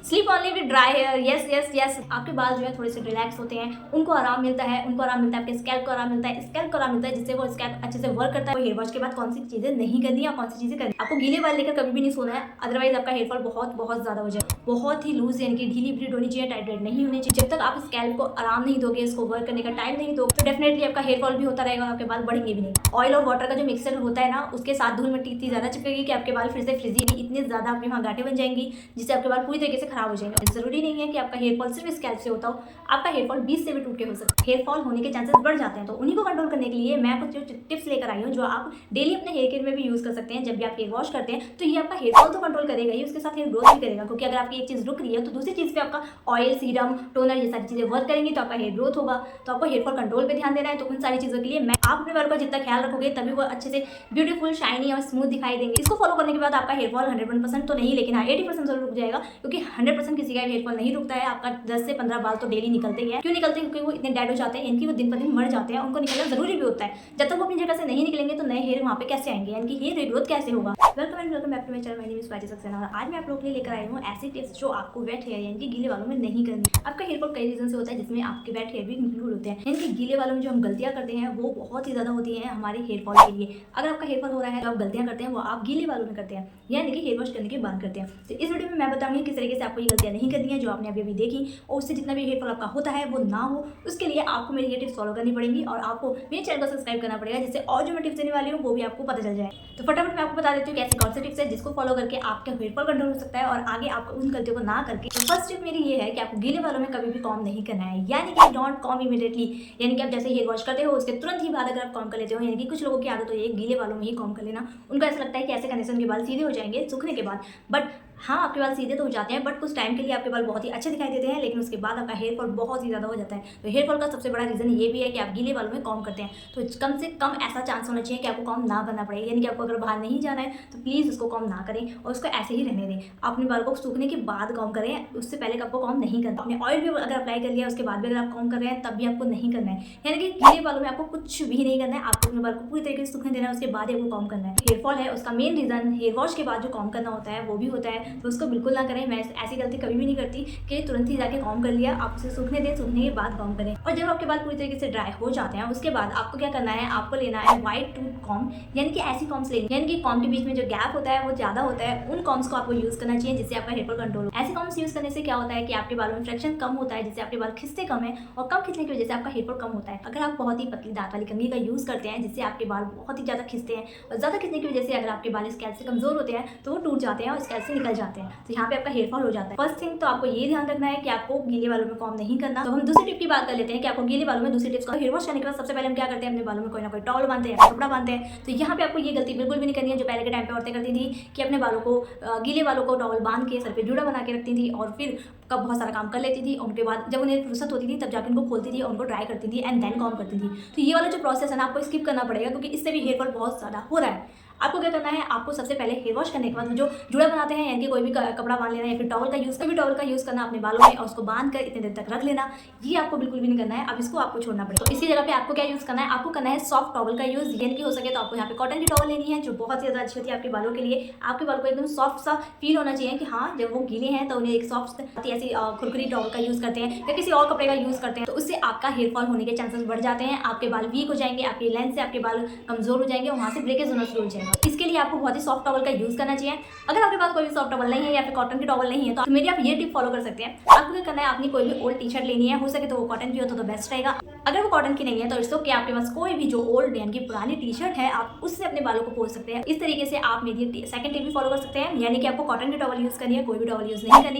Sleep only with dry hair. Yes yes yes, आपके बाल जो है थोड़े से रिलैक्स होते हैं, उनको आराम मिलता है, उनको आराम मिलता है, आपके स्कैल्प को आराम मिलता है, स्कैल्प को आराम मिलता है, जिससे वो स्कैल्प अच्छे से वर्क करता है। हेयर वॉश के बाद कौन सी चीजें नहीं करनी है और कौन सी चीजें करनी, आपको गीले बाल लेकर कभी भी नहीं सोना है, अदरवाइज आपका हेयर फॉल बहुत बहुत ज्यादा हो जाए। बहुत ही लूज यानी कि ढीली ब्रीड होनी चाहिए, टाइट नहीं होनी चाहिए। जब तक आप स्कैल्प को आराम नहीं दोगे, इसको वर्क करने का टाइम नहीं दोगे, तो डेफिनेटली आपका हेयर फॉल भी होता रहेगा और आपके बाल बढ़ेंगे भी नहीं। ऑयल और वाटर का जो मिक्सचर होता है ना, उसके साथ धूल मिट्टी इतनी ज्यादा चिपकेगी कि आपके बाल फिर से फ्रिजी, इतने ज्यादा आपके वहाँ गांठें बन जाएंगी, जिससे आपके बाल पूरी तरीके से खराब हो जाएंगे। जरूरी नहीं है कि आपका हेयर फॉल सिर्फ स्कैल्प से होता हो, आपका हेयर फॉल बीच से भी टूट के हो सकता है। हेयर फॉल होने के चांसेस बढ़ जाते हैं, तो उन्हीं को कंट्रोल करने के लिए मैं कुछ टिप्स लेकर आई हूँ, जो आप डेली अपने हेयर केयर में भी यूज कर सकते हैं। जब भी आप हेयर वॉश करते हैं तो ये आपका हेयर फॉल तो कंट्रोल करेगा ही, उसके साथ हेयर ग्रोथ भी करेगा, क्योंकि अगर आपकी एक चीज रुक रही है तो दूसरी चीज पे आपका ऑयल, सीरम, टोनर, ये सारी चीजें वर्क करेंगी, तो आपका हेयर ग्रोथ होगा। तो आपको हेयर फॉल कंट्रोल पे ध्यान देना है। तो उन सारी चीजों के लिए मैं आप अपने बाल का जितना ख्याल रखोगे, तभी वो अच्छे से ब्यूटीफुल, शाइनी और स्मूथ दिखाई देंगे। इसको फॉलो करने के बाद आपका हेयर फॉल 100% तो नहीं, लेकिन हाँ 80% जरूर रुक जाएगा, क्योंकि 100% किसी का हेयर फॉल नहीं रुकता है। आपका 10 से 15 बाल तो डेली निकलते ही है। क्यों निकलते हैं? क्योंकि वो इतने डेड हो जाते हैं, इनकी वो दिन पर दिन मर जाते हैं, उनको निकलना जरूरी भी होता है। जब तक वो अपनी जगह से नहीं निकलेंगे तो नए हेयर वहाँ पे कैसे आएंगे, यानी कि हेयर रिग्रोथ कैसे होगा। Welcome and welcome back to my channel, my name is Swati Saxena. आज मैं आप लोगों के लिए लेकर आई हूँ ऐसी टिप्स जो आपको वेट हेयर यानी कि गीले बालों में नहीं करनी। आपका हेयर फॉल कई रीजन से होता है, जिसमें आपके वेट हेयर भी इंक्लूड होते हैं। यानी कि गीले बालों में जो हम गलतियां करते हैं वो बहुत ही ज्यादा होती है हमारे हेयर फॉल के लिए। अगर आपका हेयर फॉल हो रहा है तो आप गलतियां करते हैं वो आप गीले बालों में करते हैं, यानी कि हेयर वॉश करने के बाद करते हैं। तो इस वीडियो में मैं बताऊंगी किस तरीके से आपको ये गलतियां नहीं करनी है जो आपने अभी अभी देखी, और उससे जितना भी हेयर फॉल आपका होता है वो ना हो। उसके लिए आपको मेरी ये टिप्स फॉलो करनी पड़ेगी और आपको मेरे चैनल को सब्सक्राइब करना पड़ेगा, जिससे और जो मैं टिप्स देने वाली हूँ वो भी आपको पता चल जाए। तो फटाफट मैं आपको बता देती हूँ कैसे कौन से टिप्स है जिसको फॉलो करके आपका हेयर फॉल कंट्रोल हो सकता है और आगे आपको उन गलतियों को ना करके। तो फर्स्ट टिप मेरी ये है कि आपको गीले बालों में कभी भी कॉम्ब नहीं करना है, यानी कि डोंट कॉम्ब इमीडिएटली। यानी कि आप जैसे हेयर वॉश करते हो उसके तुरंत ही बाद अगर आप कॉम्ब कर लेते हो, यानी कि कुछ लोगों की आदत हो ये गीले बालों में ही कॉम्ब कर लेना। उनको ऐसा लगता है कि ऐसे करने से उनके बाल सीधे हो जाएंगे सूखने के बाद। बट हाँ, आपके बाल सीधे तो हो जाते हैं, बट कुछ टाइम के लिए आपके बाल बहुत ही अच्छे दिखाई देते हैं, लेकिन उसके बाद आपका हेयर फॉल बहुत ही ज़्यादा हो जाता है। तो हेयर फॉल का सबसे बड़ा रीज़न ये भी है कि आप गीले बालों में कॉम्ब करते हैं। तो कम से कम ऐसा चांस होना चाहिए कि आपको कॉम्ब ना करना पड़े, यानी कि आपको अगर बाहर नहीं जाना है तो प्लीज़ उसको कॉम्ब ना करें और उसको ऐसे ही रहने दें। अपने बाल को सूखने के बाद कॉम्ब करें, उससे पहले आपको कॉम्ब नहीं करना। अपने ऑयल भी अगर अप्लाई कर लिया उसके बाद भी अगर आप कॉम्ब कर रहे हैं तब भी आपको नहीं करना है। यानी कि गीले बालों में आपको कुछ भी नहीं करना है, आपको अपने बाल को पूरी तरीके से सूखने देना है, उसके बाद ही आपको कॉम्ब करना है। हेयर फॉल है उसका मेन रीज़न हेयर वॉश के बाद जो कॉम्ब करना होता है वो भी होता है, तो उसको बिल्कुल ना करें। मैं ऐसी गलती कभी भी नहीं करती कि तुरंत ही जाके कॉम्ब कर लिया। आप उसे सूखने दें, सूखने के बाद कॉम्ब करें। और जब आपके बाल पूरी तरीके से ड्राई हो जाते हैं उसके बाद आपको क्या करना है, आपको लेना है व्हाइट टूथ कॉम्ब, यानी कि ऐसी कॉम्ब्स लेनी, यानी कि कॉम्ब के बीच में जो गैप होता है वो ज्यादा होता है, उन कॉम्ब्स को आपको यूज करना चाहिए, जिससे आपका हेयर फॉल कंट्रोल हो। ऐसे कॉम्ब्स यूज करने से क्या होता है कि आपके बालों में फ्रिक्शन कम होता है, जिससे आपके बाल खिंचते कम है, और कम खिंचने की वजह से आपका हेयर फॉल कम होता है। अगर आप बहुत ही पतली दांत वाली कंघी का यूज करते हैं, जिससे आपके बाल बहुत ही ज्यादा खिंचते हैं, और ज्यादा खिंचने की वजह से अगर आपके बाल स्कैल्प से कमजोर होते हैं तो वो टूट जाते हैं और स्कैल्प से निकल जाते हैं, तो यहाँ पे आपका हेयर फॉल हो जाता है। फर्स्ट थिंग तो आपको ये ध्यान रखना है कि आपको गीले बालों में कॉम्ब नहीं करना। तो हम दूसरी टिप की बात कर लेते हैं कि आपको गीले बालों में दूसरी टिप्स का हेयर वॉश करने के बाद सबसे पहले हम क्या करते हैं, अपने बालों में कोई ना कोई टॉवल बांधते हैं, कपड़ा बांधते हैं। तो यहाँ पे आपको ये गलती बिल्कुल भी नहीं करनी है जो पहले के टाइम पे औरतें करती थी कि अपने बालों को गीले बालों को टॉवल बांध के सर पे जूड़ा बना के रखती थी और फिर कब बहुत सारा काम कर लेती थी। उनके बाद जब उन्हें फुर्सत होती थी तब जाकर उनको खोलती थी और उनको ड्राई करती थी एंड देन कॉम्ब करती थी। तो ये वाला जो प्रोसेस है ना आपको स्किप करना पड़ेगा, क्योंकि इससे भी हेयर फॉल बहुत ज़्यादा हो रहा है। आपको क्या करना है, आपको सबसे पहले हेयर वॉश करने के बाद जो जूड़ा बनाते हैं, यानी कि कोई भी कपड़ा बांध लेना या फिर टॉवल का यूज़ करना अपने बालों में और उसको बांध कर इतने देर तक रख लेना। ये आपको बिल्कुल भी नहीं करना है, अब इसको आपको छोड़ना पड़ेगा। तो इसी जगह पे आपको क्या यूज़ करना है, आपको करना है सॉफ्ट टॉवल का यूज़, यानी कि हो सके तो आपको यहाँ पे कॉटन की टॉवल लेनी है जो बहुत ही ज़्यादा अच्छी होती है आपके बालों के लिए। आपके बालों को एकदम सॉफ्ट सा फील होना चाहिए कि हाँ जब वो गीले हैं तो उन्हें एक सॉफ्ट ऐसी खुरखुरी टॉवल का यूज़ करते हैं या किसी और कपड़े का यूज़ करते हैं, तो उससे आपका हेयर फॉल होने के चांसेस बढ़ जाते हैं। आपके बाल वीक हो जाएंगे, आपकी लेंथ से आपके बाल कमजोर हो जाएंगे और वहाँ से ब्रेकेज होना शुरू हो जाएगा। इसके लिए आपको बहुत ही सॉफ्ट टॉवल का यूज करना चाहिए। अगर आपके पास कोई भी सॉफ्ट टॉवल नहीं है या फिर कॉटन की टॉवल नहीं है तो मेरी आप ये टिप फॉलो कर सकते हैं। आपको क्या करना है, अपनी कोई भी ओल्ड टी शर्ट लेनी है, हो सके तो वो कॉटन की हो तो बेस्ट रहेगा। अगर वो कॉटन की नहीं है तो इट्स ओके, आपके पास कोई भी जो ओल्ड यानी कि पुरानी टी शर्ट है आप उससे अपने बालों को पोंछ सकते हैं। इस तरीके से आप मेरी सेकंड टिप भी फॉलो कर सकते हैं, यानी कि आपको कॉटन की टॉवल यूज करनी है, कोई भी टॉवल यूज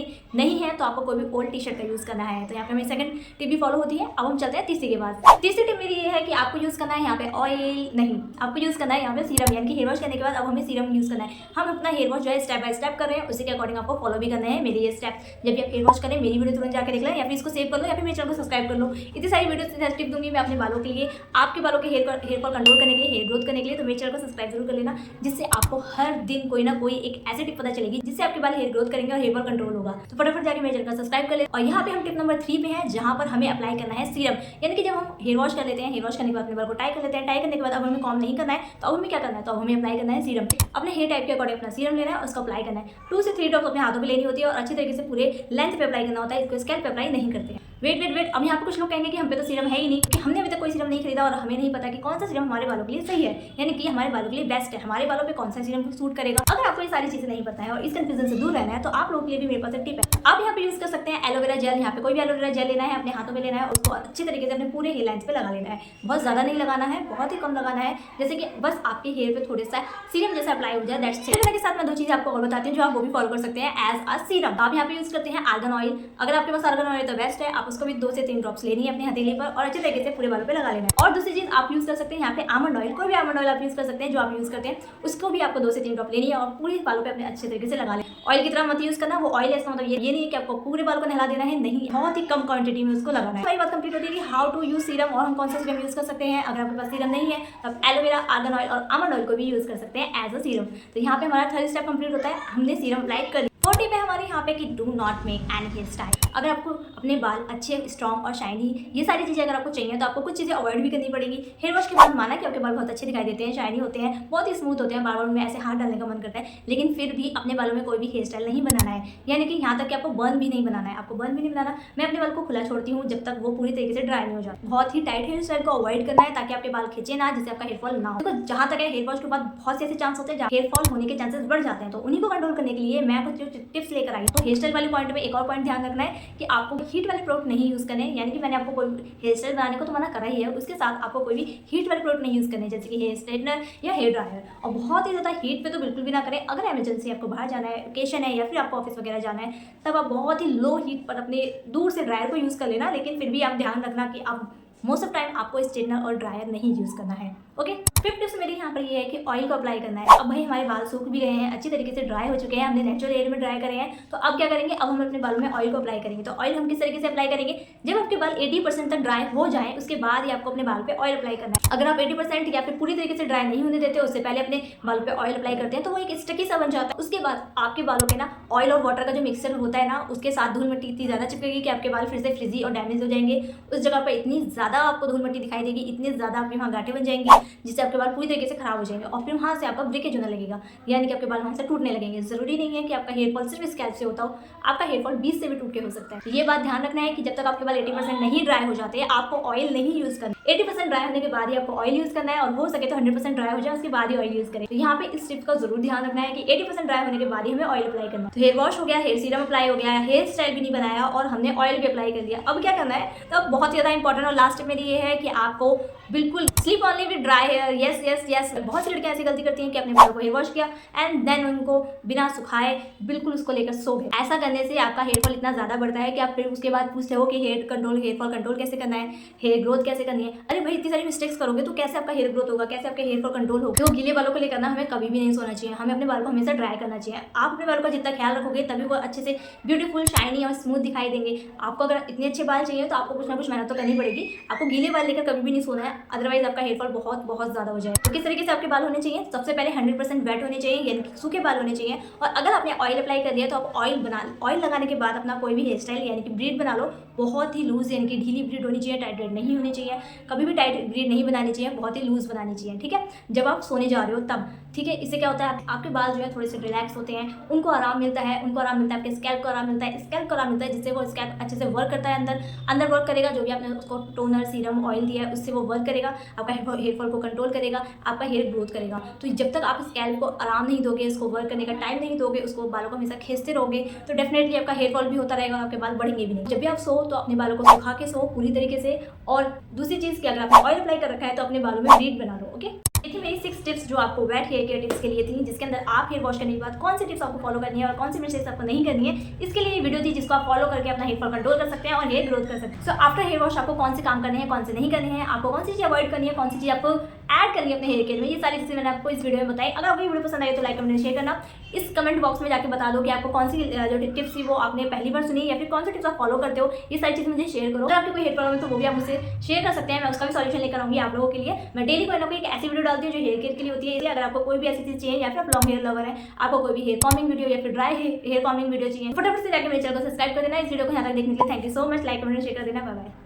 नहीं है तो आपको कोई भी ओल्ड टी शर्ट का यूज करना है। तो यहाँ पे मेरी सेकंड टिप भी फॉलो होती है। अब हम चलते हैं तीसरी के बाद। तीसरी टिप मेरी ये है कि आपको यूज करना है यहाँ पे ऑयल नहीं, आपको यूज करना है यहाँ पे सीरम, यानी कि हेयर वॉश करने के बाद अब हमें सीरम यूज करना है। हम अपना हेयर वॉश जो है स्टेप बाय स्टेप कर रहे हैं, उसी के अकॉर्डिंग आपको फॉलो भी करना है मेरे ये स्टेप। जब भी आप हेयर वॉश करें मेरी वीडियो तुरंत जाकर देख लो या फिर इसको सेव कर लो या फिर मेरे चैनल को सब्सक्राइब कर लो। इतनी सारी वीडियो बेस्ट टिप दूंगी मैं अपने बालों के लिए, आपके बालों के हेयर फॉल कंट्रोल करने के लिए, हेयर ग्रोथ करने के लिए। तो मेरे चैनल को सब्सक्राइब जरूर कर लेना, जिससे आपको हर दिन कोई ना कोई एक ऐसी टिप पता चलेगी जिससे आपके बाल हेयर ग्रोथ करेंगे और हेयर फॉल कंट्रोल होगा। तो फटाफट जाके मेरे चैनल को सब्सक्राइब कर ले। और यहाँ पे हम टिप नंबर 3 पे हैं, जहाँ पर हमें अप्लाई करना है सीरम। यानी कि जब हम हेयर वॉश कर लेते हैं, हेयर वॉश करने के बाद अपने बाल को टाई कर लेते हैं, टाई करने के बाद अब हमें कॉम्ब नहीं करना है, तो अब हमें क्या करना है, तो अब हमें अप्लाई करना है सीरम। अपने हेयर टाइप के अकॉर्डिंग अपना सीरम लेना है और उसको अप्लाई करना है। 2 से 3 ड्रॉप्स अपने हाथों पे लेनी होती है और अच्छी तरीके से पूरे लेंथ पे अप्लाई करना होता है। इसको स्कैल्प पे अप्लाई नहीं करते हैं। वेट अब यहाँ पे कुछ लोग कहेंगे कि हम पे तो सीरम है ही नहीं, क्योंकि हमने अभी तक कोई सीरम नहीं खरीदा और हमें नहीं पता कि कौन सा सीरम हमारे बालों के लिए सही है, यानी कि हमारे बालों के लिए बेस्ट है, हमारे बालों पे कौन सा सीरम सूट करेगा। अगर आपको ये सारी चीजें नहीं पता है और इस कंफ्यूजन से दूर रहना है, तो आप लोगों के लिए भी मेरे पास एक टिप है। आप यहाँ पे यूज कर सकते हैं एलोवेरा जेल। यहाँ पे कोई भी एलोवेरा जेल लेना है, अपने हाथों में लेना है, उसको अच्छी तरीके से अपने पूरे हेयर लाइन पे लगा लेना है। बहुत ज्यादा नहीं लगाना है, बहुत ही कम लगाना है, जैसे कि बस आपके हेयर पे थोड़ा सा सीरम जैसा अप्लाई हो जाए, दैट्स इट। के साथ मैं 2 चीजें आपको और बताती हूँ जो आप वो भी फॉलो कर सकते हैं एज अ सीरम। आप यहाँ पे यूज करते हैं आर्गन ऑयल। अगर आपके पास आर्गन ऑयल है तो बेस्ट है, आप उसको भी 2 से 3 ड्रॉप्स लेनी है अपने हथेली पर और अच्छे तरीके से पूरे बालों पे लगा लेना है। और दूसरी चीज आप यूज कर सकते हैं यहाँ पे आमंड ऑयल। कोई भी आमंड ऑयल आप यूज कर सकते हैं जो आप यूज करते हैं, उसको भी आपको 2 से 3 ड्रॉप लेनी है और पूरे बालों पे अपने अच्छे तरीके से लगा लें। ऑयल की तरह मत यूज करना, वो ऑयल ऐसा मतलब ये नहीं है कि आपको पूरे बाल को नहला देना है, नहीं, बहुत ही कम क्वांटिटी में उसको लगाना है। सारी बात कंप्लीट होती है कि हाउ टू यूज सीरम और हम कौन सा सीरम यूज कर सकते हैं। अगर आपके पास सीरम नहीं है तो आप एलोवेरा, आर्गन ऑयल और आमंड ऑयल को भी यूज कर सकते हैं एज अ सीरम। तो यहाँ पे हमारा 3rd स्टेप कंप्लीट होता है, हमने सीरम अप्लाई कर। 4 टिप है हमारे यहाँ पे कि do not make any hairstyle. अगर आपको अपने बाल अच्छे, स्ट्रॉन्ग और शाइनी, ये सारी चीज़ें अगर आपको चाहिए तो आपको कुछ चीज़ें अवॉइड भी करनी पड़ेगी। हेयर वॉश के बाद माना कि आपके बाल बहुत अच्छे दिखाई देते हैं, शाइनी होते हैं, बहुत ही स्मूथ होते हैं, बार बार में ऐसे हाथ डालने का मन करता है, लेकिन फिर भी अपने बालों में कोई भी हेयर स्टाइल नहीं बनाना है, यानी कि यहाँ तक कि आपको बर्न भी नहीं बनाना है। आपको बर्न भी नहीं बनाना, मैं अपने बाल को खुला छोड़ती हूँ जब तक वो पूरी तरीके से ड्राई नहीं हो जाता। बहुत ही टाइट हेयर स्टाइल को अवॉइड करना है ताकि आपके बाल खींचे ना, जिससे आपका हेयर फॉल ना हो। देखो जहाँ तक है हेयर वॉश के बाद बहुत से ऐसे चांस होते हैं हेयर फॉल होने के चांसेस बढ़ जाते हैं, तो उन्हीं को कंट्रोल करने के लिए मैं कुछ टिप्स लेकर आई। तो हेयर स्टाइल वाले पॉइंट में एक और पॉइंट ध्यान रखना है कि आपको हीट वाले प्रोडक्ट नहीं यूज करने, यानी कि मैंने आपको कोई हेयर स्टाइल बनाने को तो मना करा ही है, उसके साथ आपको कोई भी हीट वाले प्रोडक्ट नहीं यूज करने, जैसे कि हेयर स्ट्रेटनर या हेयर ड्रायर। और बहुत ही ज्यादा हीट पे तो बिल्कुल भी ना करें। अगर इमरजेंसी आपको बाहर जाना है, ओकेशन है या फिर आपको ऑफिस वगैरह जाना है, तब आप बहुत ही लो हीट पर अपने दूर से ड्रायर को यूज कर लेना, लेकिन फिर भी आप ध्यान रखना कि आप मोस्ट ऑफ टाइम आपको स्ट्रेटनर और ड्रायर नहीं यूज करना है। ओके, 5th टिप्स मेरी यहाँ पर ये है कि ऑयल को अप्लाई करना है। अब भाई हमारे बाल सूख भी गए हैं, अच्छी तरीके से ड्राई हो चुके हैं, हमने नेचुरल एयर में ड्राई करे हैं, तो अब क्या करेंगे, अब हम अपने बालों में ऑयल को अप्लाई करेंगे। तो ऑयल हम किस तरीके से अप्लाई करेंगे, जब आपके बाल 80% तक ड्राई हो जाए उसके बाद ही आपको अपने बाल पे ऑयल अप्लाई करना है। अगर आप 80% या फिर पूरी तरीके से ड्राई नहीं होने देते, उससे पहले अपने बाल पे ऑयल अप्लाई करते हैं, तो वो एक स्टिकी सा बन जाता है। उसके बाद आपके बालों पे ना ऑयल और वाटर का जो मिक्सचर होता है ना, उसके साथ धूल मिट्टी इतनी ज्यादा चिपकेगी कि आपके बाल फिर से फ्रिजी और डैमेज हो जाएंगे। उस जगह पर इतनी ज्यादा आपको धूल मिट्टी दिखाई देगी, इतनी ज्यादा आपके वहाँ गांठें बन जाएंगी, जिससे आपके बाल पूरी तरीके से खराब हो जाएंगे और फिर वहाँ से आपका ब्रेकेज होने लगेगा, यानी कि आपके बाल वहाँ से टूटने लगेंगे। जरूरी नहीं है कि आपका हेयर फॉल सिर्फ स्कैल्प से होता हो, आपका हेयर फॉल 20 से भी टूट के हो सकता है। तो ये बात ध्यान रखना है कि जब तक आपके बाल 80% नहीं ड्राई हो जाते, आपको ऑयल नहीं यूज करना। 80% ड्राई होने के बाद ही आपको ऑयल यूज करना है, और हो सके तो 100% ड्राई हो जाए उसके बाद ही ऑयल यूज करें। तो यहाँ पे इस टिप का जरूर ध्यान रखना है कि 80% ड्राई होने के बाद ही हमें ऑयल अप्लाई करना है। तो हेयर वॉश हो गया, हेयर सीरम अप्लाई हो गया, हेयर स्टाइल भी नहीं बनाया और हमने ऑयल भी अप्लाई कर दिया। अब क्या करना है, तो अब बहुत ज्यादा इंपॉर्टेंट और लास्ट टिप मेरी ये है कि आपको बिल्कुल sleep only with dry hair. Yes yes yes, बहुत सी लड़कियां ऐसी गलती करती हैं कि अपने बालों को हेयर वॉश किया एंड देन उनको बिना सुखाए बिल्कुल उसको लेकर सो गए। ऐसा करने से आपका हेयर फॉल इतना ज्यादा बढ़ता है कि आप फिर उसके बाद पूछते हो कि हेयर फॉल कंट्रोल कैसे करना है, हेयर ग्रोथ कैसे करनी है। अरे भाई इतनी सारी मिस्टेक्स करोगे तो कैसे आपका हेयर ग्रोथ होगा, कैसे आपका हेयर फॉल कंट्रोल होगा। तो गीले बालों को लेकर ना हमें कभी भी नहीं सोना चाहिए, हमें अपने बाल को हमेशा ड्राई करना चाहिए। आप अपने बालों का जितना ख्याल रखोगे तभी वो अच्छे से ब्यूटीफुल, शाइनी और स्मूथ दिखाई देंगे। आपको अगर इतने अच्छे बाल चाहिए तो आपको कुछ ना कुछ मेहनत तो करनी पड़ेगी। आपको गीले बाल लेकर कभी भी नहीं सोना है, अदरवाइज आपका हेयर फॉल बहुत ज्यादा हो जाए। तो किस तरीके से आपके बाल होने चाहिए, सबसे पहले 100% वेट होने चाहिए, यानी कि सूखे बाल होने चाहिए। और अगर आपने ऑयल अप्लाई कर दिया तो आप ऑयल लगाने के बाद अपना कोई भी हेयर स्टाइल यानी कि ब्रीड बना लो, बहुत ही लूज यानी कि ढीली ब्रीड होनी चाहिए, टाइट ब्रीड नहीं होनी चाहिए। कभी भी टाइट ब्रीड नहीं बनानी चाहिए, बहुत ही लूज बनानी चाहिए, ठीक है, जब आप सोने जा रहे हो तब, ठीक है। इससे क्या होता है, आपके बाल जो है थोड़े से रिलैक्स होते हैं, उनको आराम मिलता है, आपके स्कैल्प को आराम मिलता है, जिससे वो स्कैल्प अच्छे से वर्क करता है, अंदर वर्क करेगा। जो भी आपने उसको टोनर, सीरम, ऑयल दिया है उससे वो वर्क करेगा, आपका हेयर फॉल को कंट्रोल करेगा, आपका हेयर ग्रोथ करेगा। तो जब तक आप स्कैल्प को आराम नहीं दोगे, इसको वर्क करने का टाइम नहीं दोगे, उसको बालों को हमेशा खींचते रहोगे, तो डेफिनेटली आपका हेयर फॉल भी होता रहेगा और आपके बाल बढ़ेंगे भी नहीं। जब भी आप सो तो अपने बालों को सुखा के सो पूरी तरीके से। और दूसरी चीज़ की, अगर आपने ऑयल अप्लाई कर रखा है तो अपने बालों में ब्रीड बना लो। ओके, देखिए मेरी 6 टिप्स जो आपको वेट हेयर केयर टिप्स के लिए थी, जिसके अंदर आप हेयर वॉश करने के बाद कौन सी टिप्स आपको फॉलो करनी है और कौन सी मिस्टेक्स आपको नहीं करनी है, इसके लिए वीडियो थी जिसको आप फॉलो करके अपना हेयर फॉल कंट्रोल कर सकते हैं और हेयर ग्रोथ कर सकते हैं। सो आफ्टर हेयर वॉश आपको कौन से काम करने हैं, कौन से नहीं करने हैं, आपको कौन सी चीज़ अवॉइड करनी है, कौन सी चीज़ आपको ऐड करनी है अपने हेयर केयर में। ये सारी चीज़ें मैंने आपको इस वीडियो में बताई। अगर आपको ये वीडियो पसंद आई तो लाइक कमेंट शेयर करना। इस कमेंट बॉक्स में जाके बता दो कि आपको कौन सी जो टिप्स थी वो आपने पहली बार सुनी या फिर कौन सी टिप्स आप फॉलो करते हो। ये सारी चीज़ मुझे शेयर करो। अगर आपकी कोई हेयर प्रॉब्लम है तो वो भी आप मुझसे शेयर कर सकते हैं, मैं उसका भी सॉल्यूशन लेकर आऊंगी आप लोगों के लिए। मैं डेली कोई ना कोई एक ऐसी वीडियो डालती हूँ जो हेयर केयर के लिए होती है। अगर आपको कोई भी ऐसी चीज़ चाहिए या फिर आप लॉन्ग हेयर लवर है, आपको कोई भी हेयर कॉमिंग वीडियो या फिर ड्राई हेयर कॉमिंग वीडियो चाहिए, फटाफट से जाकर मेरे चैनल को सब्सक्राइब कर देना। इस वीडियो को यहाँ तक देखने के लिए thank you so much. Like comment share कर देना। Bye bye.